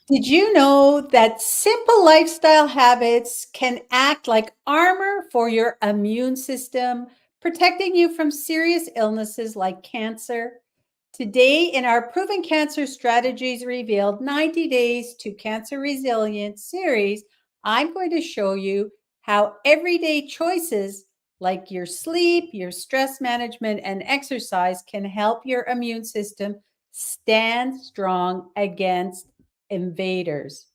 Did you know that simple lifestyle habits can act like armor for your immune system, protecting you from serious illnesses like cancer? Today, in our Proven Cancer Strategies Revealed 90 Days to Cancer Resilience series, I'm going to show you how everyday choices like your sleep, your stress management, and exercise can help your immune system stand strong against invaders.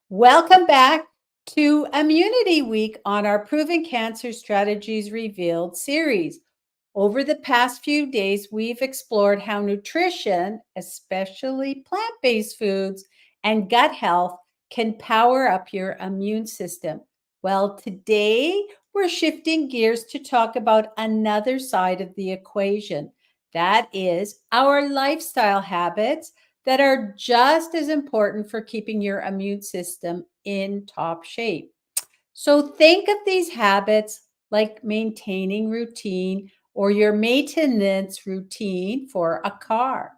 Welcome back to Immunity Week on our Proven Cancer Strategies Revealed series. Over the past few days, we've explored how nutrition, especially plant based foods, and gut health can power up your immune system. Well, today we're shifting gears to talk about another side of the equation. That is our lifestyle habits that are just as important for keeping your immune system in top shape. So think of these habits like maintaining routine or your maintenance routine for a car.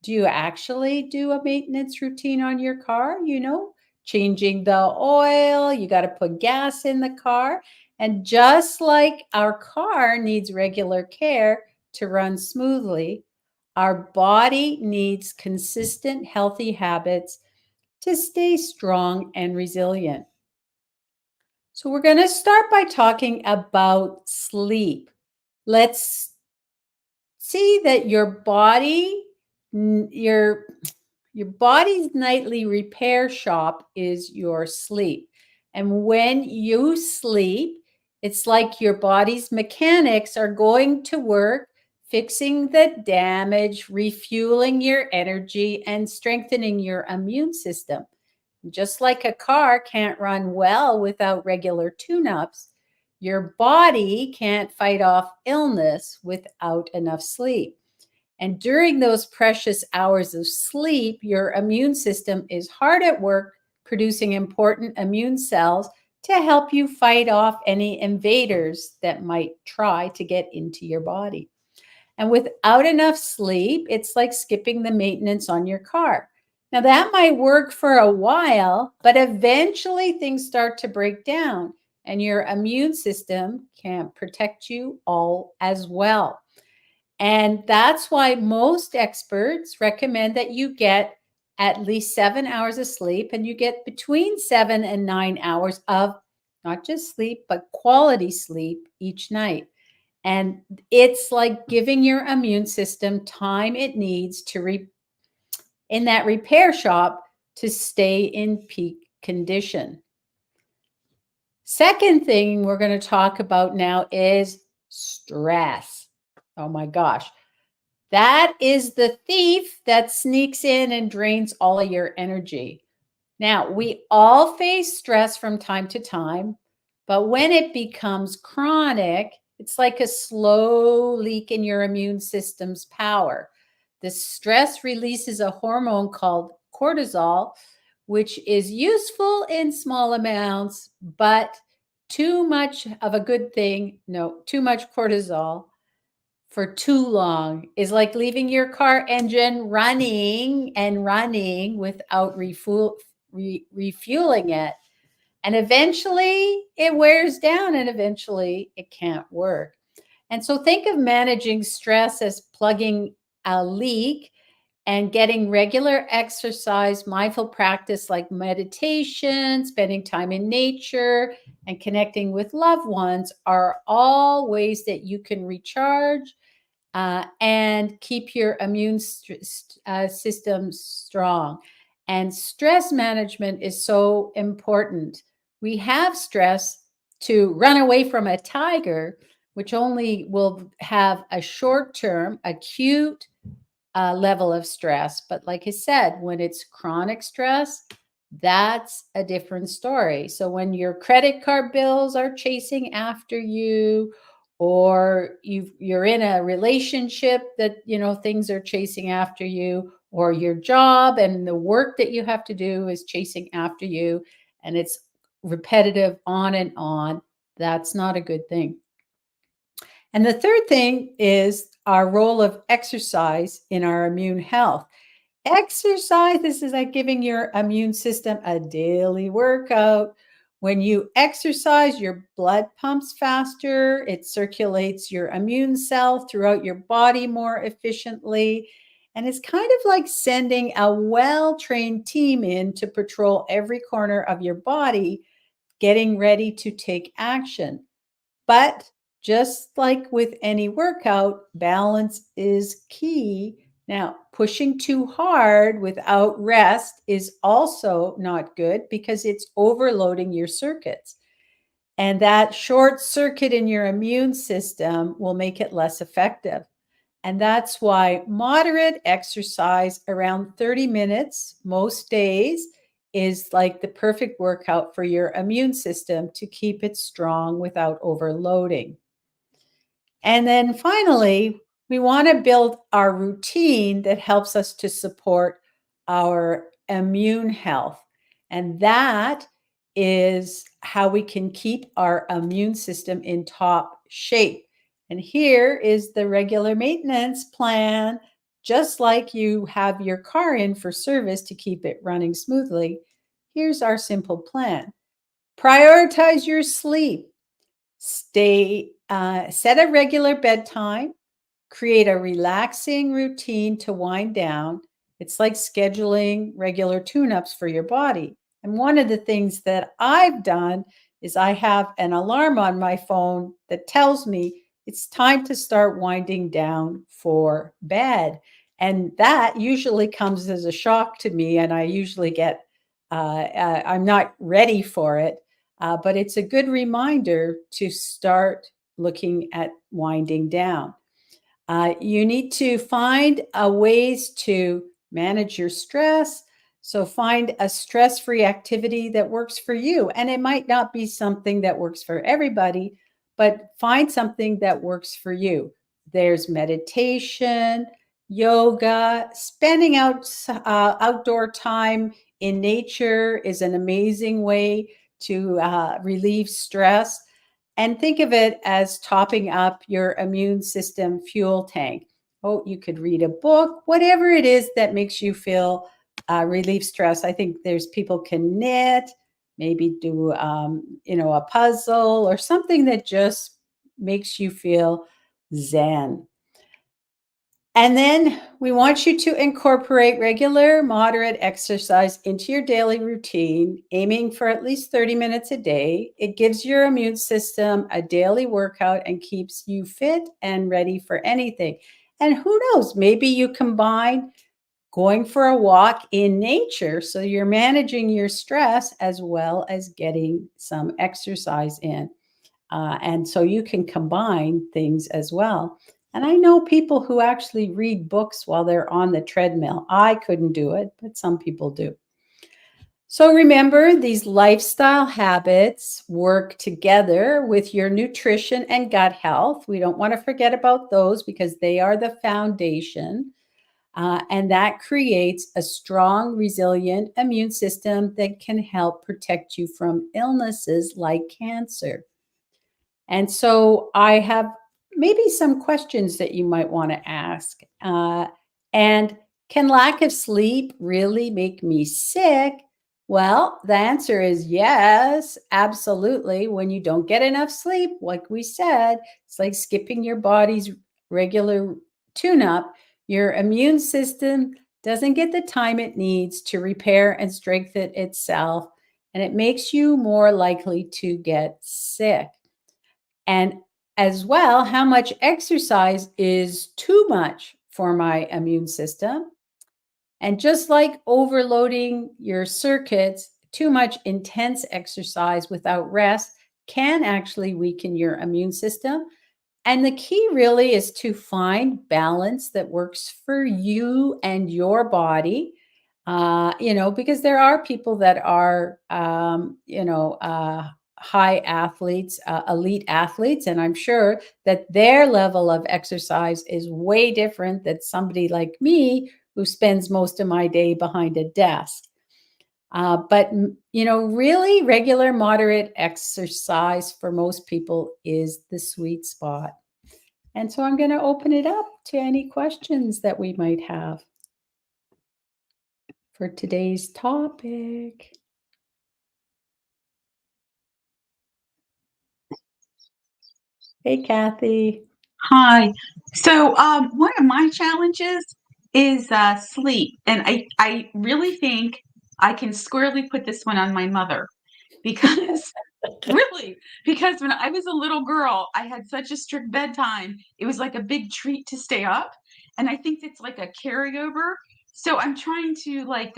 Do you actually do a maintenance routine on your car? Changing the oil, you got to put gas in the car. And just like our car needs regular care to run smoothly, our body needs consistent, healthy habits to stay strong and resilient. So, we're going to start by talking about sleep. Let's see that your body's nightly repair shop is your sleep. And when you sleep, it's like your body's mechanics are going to work fixing the damage, refueling your energy, and strengthening your immune system. Just like a car can't run well without regular tune ups, your body can't fight off illness without enough sleep. And during those precious hours of sleep, your immune system is hard at work producing important immune cells to help you fight off any invaders that might try to get into your body. And without enough sleep, it's like skipping the maintenance on your car. Now, that might work for a while, but eventually things start to break down and your immune system can't protect you all as well. And that's why most experts recommend that you get at least 7 hours of sleep and you get between 7 and 9 hours of not just sleep, but quality sleep each night. And it's like giving your immune system time it needs in that repair shop to stay in peak condition. Second thing we're going to talk about now is stress. Oh my gosh. That is the thief that sneaks in and drains all of your energy. Now, we all face stress from time to time, but when it becomes chronic, it's like a slow leak in your immune system's power. The stress releases a hormone called cortisol, which is useful in small amounts, but too much of a good thing, no, too much cortisol for too long is like leaving your car engine running and running without refueling it. And eventually it wears down and eventually it can't work. And so think of managing stress as plugging a leak and getting regular exercise, mindful practice like meditation, spending time in nature, and connecting with loved ones are all ways that you can recharge and keep your immune system strong. And stress management is so important. We have stress to run away from a tiger, which only will have a short term, acute level of stress. But like I said, when it's chronic stress, that's a different story. So when your credit card bills are chasing after you, or you're in a relationship that things are chasing after you, or your job and the work that you have to do is chasing after you, and it's repetitive on, that's not a good thing. And the third thing is our role of exercise in our immune health. Exercise, this is like giving your immune system a daily workout. When you exercise, your blood pumps faster, it circulates your immune cell throughout your body more efficiently. And it's kind of like sending a well trained team in to patrol every corner of your body, getting ready to take action. But just like with any workout, balance is key. Now, pushing too hard without rest is also not good because it's overloading your circuits. And that short circuit in your immune system will make it less effective. And that's why moderate exercise around 30 minutes most days is like the perfect workout for your immune system to keep it strong without overloading. And then finally, we want to build our routine that helps us to support our immune health. And that is how we can keep our immune system in top shape. And here is the regular maintenance plan. Just like you have your car in for service to keep it running smoothly, here's our simple plan. Prioritize your sleep. Set a regular bedtime, create a relaxing routine to wind down. It's like scheduling regular tune ups for your body. And one of the things that I've done is I have an alarm on my phone that tells me it's time to start winding down for bed. And that usually comes as a shock to me. And I usually I'm not ready for it. But it's a good reminder to start looking at winding down. You need to find ways to manage your stress. So find a stress free activity that works for you. And it might not be something that works for everybody, but find something that works for you. There's meditation, yoga, spending outdoor time in nature is an amazing way to relieve stress. And think of it as topping up your immune system fuel tank. Oh, you could read a book, whatever it is that makes you feel relieve stress. I think there's people can knit, maybe do a puzzle or something that just makes you feel zen. And then we want you to incorporate regular, moderate exercise into your daily routine, aiming for at least 30 minutes a day. It gives your immune system a daily workout and keeps you fit and ready for anything. And who knows, maybe you combine going for a walk in nature so you're managing your stress as well as getting some exercise in. And so you can combine things as well. And I know people who actually read books while they're on the treadmill. I couldn't do it, but some people do. So remember, these lifestyle habits work together with your nutrition and gut health. We don't want to forget about those because they are the foundation. And that creates a strong, resilient immune system that can help protect you from illnesses like cancer. And so I have maybe some questions that you might want to ask. And can lack of sleep really make me sick? Well, the answer is yes, absolutely. When you don't get enough sleep, like we said, it's like skipping your body's regular tune up. Your immune system doesn't get the time it needs to repair and strengthen itself, and it makes you more likely to get sick. And as well, how much exercise is too much for my immune system? And just like overloading your circuits, too much intense exercise without rest can actually weaken your immune system. And the key really is to find balance that works for you and your body. Because there are people that are, high athletes, elite athletes, and I'm sure that their level of exercise is way different than somebody like me who spends most of my day behind a desk. But really regular, moderate exercise for most people is the sweet spot. And so I'm going to open it up to any questions that we might have. for today's topic. Hey, Kathy. Hi. So, one of my challenges is sleep, and I really think I can squarely put this one on my mother because really, because when I was a little girl, I had such a strict bedtime. It was like a big treat to stay up, and I think it's like a carryover. So I'm trying to like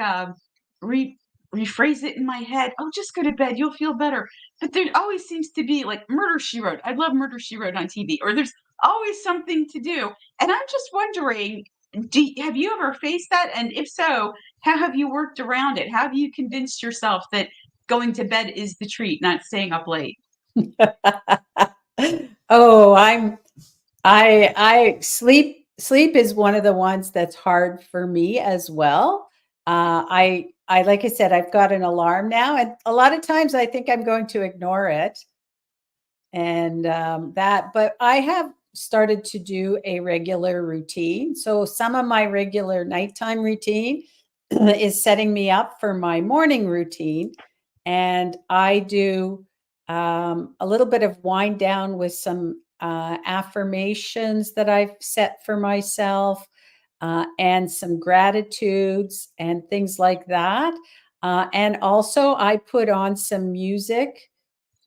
re rephrase it in my head. Oh, just go to bed, you'll feel better. But there always seems to be like Murder She Wrote. I love Murder She Wrote on TV, or there's always something to do. And I'm just wondering, have you ever faced that? And if so, how have you worked around it? How have you convinced yourself that going to bed is the treat, not staying up late? Oh, I sleep is one of the ones that's hard for me as well. I like I said, I've got an alarm now, and a lot of times I think I'm going to ignore it, and but I have started to do a regular routine. So some of my regular nighttime routine is setting me up for my morning routine, and I do a little bit of wind down with some affirmations that I've set for myself, and some gratitudes and things like that. And also, I put on some music.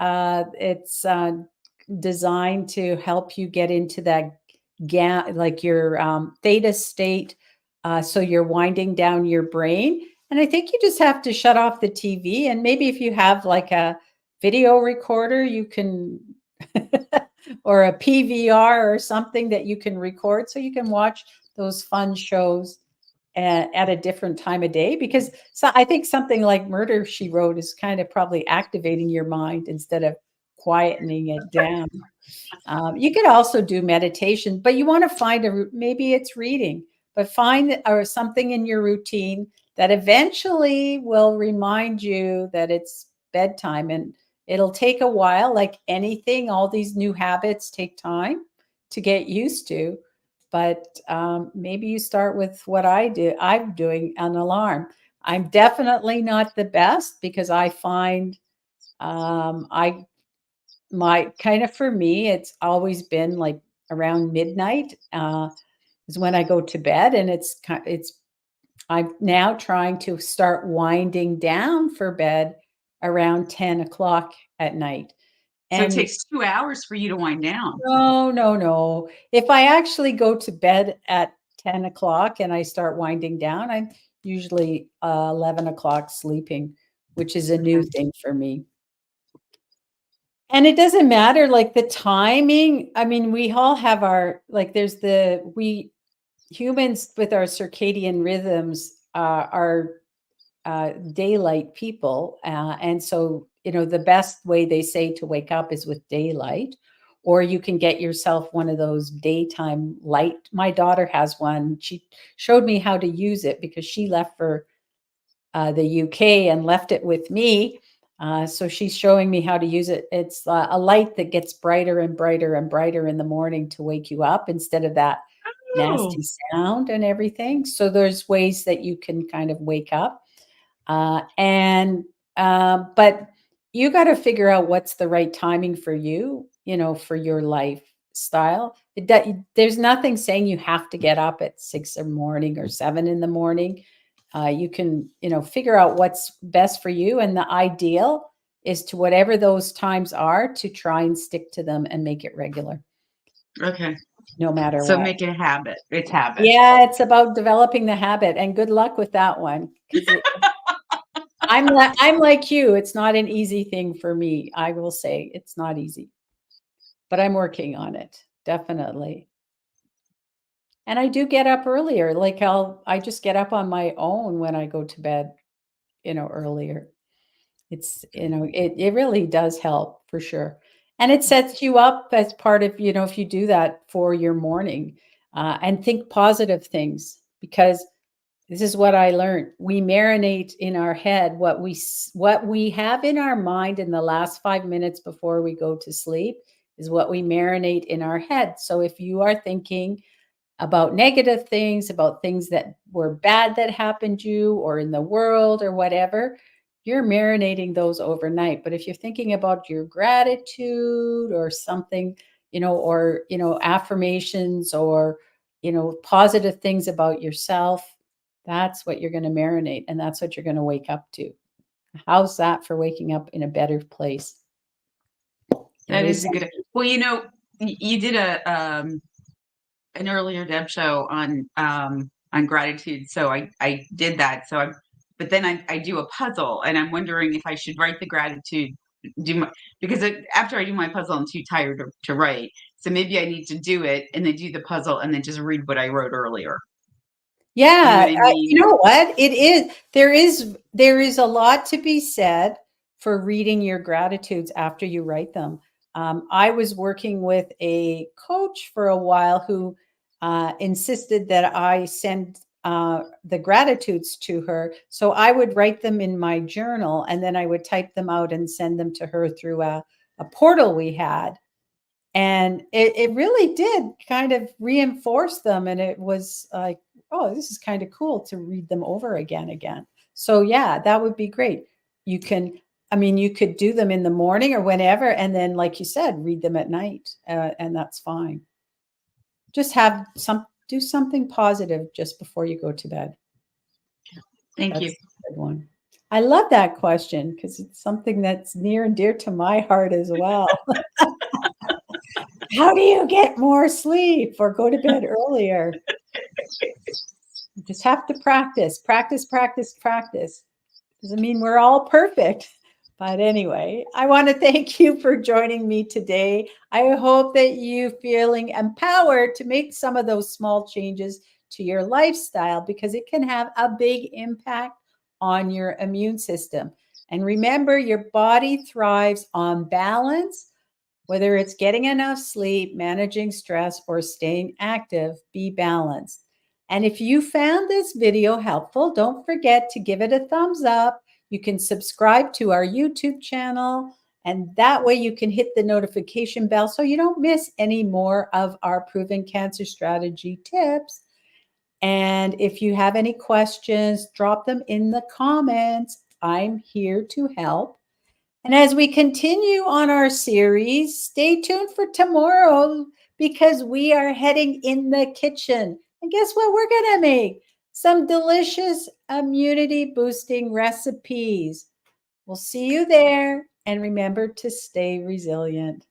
It's designed to help you get into that like your theta state. So you're winding down your brain. And I think you just have to shut off the TV. And maybe if you have like a video recorder, you can, or a PVR or something that you can record so you can watch those fun shows at a different time of day. Because so I think something like Murder She Wrote is kind of probably activating your mind instead of quietening it down. You could also do meditation, but you want to find maybe it's reading, but find or something in your routine that eventually will remind you that it's bedtime. And it'll take a while, like anything. All these new habits take time to get used to. But maybe you start with what I do. I'm doing an alarm. I'm definitely not the best because I find I my kind of for me, it's always been like around midnight is when I go to bed, and it's I'm now trying to start winding down for bed around 10 o'clock at night. So it And takes 2 hours for you to wind down. no, no, no. If I actually go to bed at 10 o'clock and I start winding down, I'm usually 11 o'clock sleeping, which is a new Okay. thing for me. And it doesn't matter like the timing. I mean, we all have our like there's the we humans with our circadian rhythms are daylight people. And so, the best way they say to wake up is with daylight, or you can get yourself one of those daytime light. My daughter has one. She showed me how to use it because she left for the UK and left it with me. So she's showing me how to use it. It's a light that gets brighter and brighter and brighter in the morning to wake you up instead of that Oh, nasty sound and everything. So there's ways that you can kind of wake up. And but you got to figure out what's the right timing for you, for your lifestyle. There's nothing saying you have to get up at 6 in the morning or 7 in the morning. You can, figure out what's best for you, and the ideal is to whatever those times are to try and stick to them and make it regular, okay. no matter So what. make it a habit. It's habit. Yeah, it's about developing the habit, and good luck with that one because I'm like you, it's not an easy thing for me, I will say, it's not easy, but I'm working on it, definitely. And I do get up earlier, like, I just get up on my own when I go to bed, earlier. It's it really does help for sure, and it sets you up as part of, if you do that for your morning, and think positive things because this is what I learned. We marinate in our head what we have in our mind in the last 5 minutes before we go to sleep is what we marinate in our head. So if you are thinking about negative things, about things that were bad that happened to you or in the world or whatever, you're marinating those overnight. But if you're thinking about your gratitude or something, or, affirmations or, positive things about yourself, that's what you're going to marinate and that's what you're going to wake up to. How's that for waking up in a better place? It That is is a good. something. Well, you did an earlier Deb show on gratitude, so I did that. But then I do a puzzle, and I'm wondering if I should write the gratitude, because after I do my puzzle, I'm too tired to write. So maybe I need to do it and then do the puzzle and then just read what I wrote earlier. You know Yeah, what I mean? you know what? It is there is a lot to be said for reading your gratitudes after you write them. I was working with a coach for a while who insisted that I send the gratitudes to her. So I would write them in my journal and then I would type them out and send them to her through a portal we had. And it really did kind of reinforce them. And it was like, oh, this is kind of cool to read them over again. So yeah, that would be great. You can, I mean, you could do them in the morning or whenever, and then, like you said, read them at night, and that's fine. Just do something positive just before you go to bed. Thank you. That's a good one. I love that question because it's something that's near and dear to my heart as well. How do you get more sleep or go to bed earlier? You just have to practice. Doesn't mean we're all perfect. But anyway, I want to thank you for joining me today. I hope that you feeling empowered to make some of those small changes to your lifestyle because it can have a big impact on your immune system. And remember, your body thrives on balance. Whether it's getting enough sleep, managing stress, or staying active, be balanced. And if you found this video helpful, don't forget to give it a thumbs up. You can subscribe to our YouTube channel, and that way you can hit the notification bell so you don't miss any more of our proven cancer strategy tips. And if you have any questions, drop them in the comments. I'm here to help. And as we continue on our series, stay tuned for tomorrow because we are heading in the kitchen. And guess what we're going to make? Some delicious immunity boosting recipes. We'll see you there. And remember to stay resilient.